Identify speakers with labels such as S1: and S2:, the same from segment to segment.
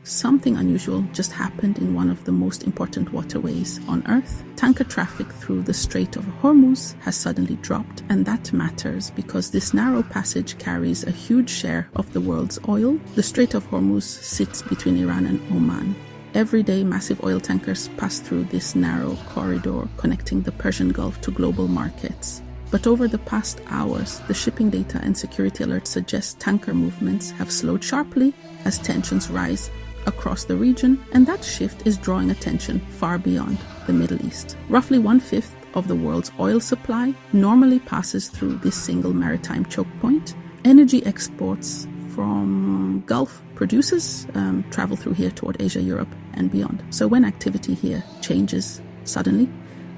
S1: something unusual just happened in one of the most important waterways on Earth. Tanker traffic through the Strait of Hormuz has suddenly dropped, and that matters because this narrow passage carries a huge share of the world's oil. The Strait of Hormuz sits between Iran and Oman. Every day, massive oil tankers pass through this narrow corridor connecting the Persian Gulf to global markets. But over the past hours, the shipping data and security alerts suggest tanker movements have slowed sharply as tensions rise across the region, and that shift is drawing attention far beyond the Middle East. Roughly 1/5 of the world's oil supply normally passes through this single maritime choke point. Energy exports from Gulf producers travel through here toward Asia, Europe, and beyond. So when activity here changes suddenly,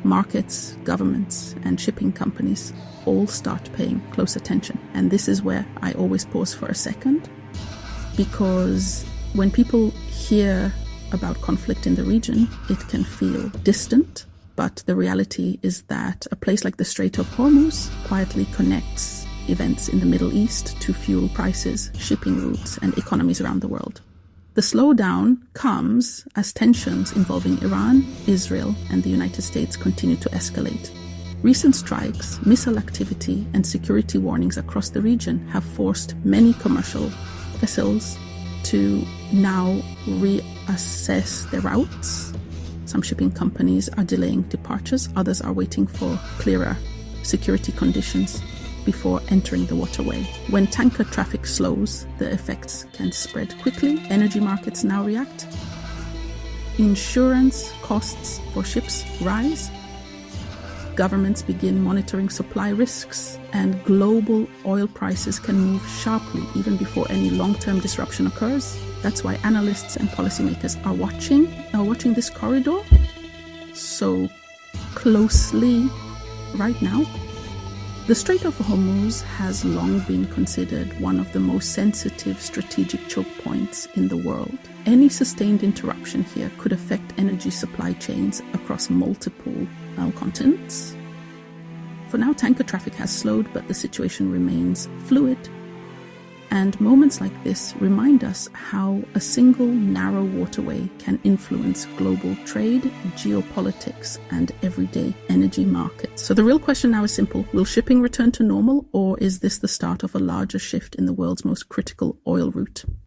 S1: markets, governments, and shipping companies all start paying close attention. And this is where I always pause for a second, because when people hear about conflict in the region, it can feel distant. But the reality is that a place like the Strait of Hormuz quietly connects events in the Middle East to fuel prices, shipping routes, and economies around the world. The slowdown comes as tensions involving Iran, Israel, and the United States continue to escalate. Recent strikes, missile activity, and security warnings across the region have forced many commercial vessels to now reassess their routes. Some shipping companies are delaying departures, others are waiting for clearer security conditions before entering the waterway. When tanker traffic slows, the effects can spread quickly. Energy markets now react. Insurance costs for ships rise. Governments begin monitoring supply risks, and global oil prices can move sharply even before any long-term disruption occurs. That's why analysts and policymakers are watching this corridor so closely right now. The Strait of Hormuz has long been considered one of the most sensitive strategic choke points in the world. Any sustained interruption here could affect energy supply chains across multiple continents. For now, tanker traffic has slowed, but the situation remains fluid. And moments like this remind us how a single narrow waterway can influence global trade, geopolitics, and everyday energy markets. So the real question now is simple. Will shipping return to normal, or is this the start of a larger shift in the world's most critical oil route?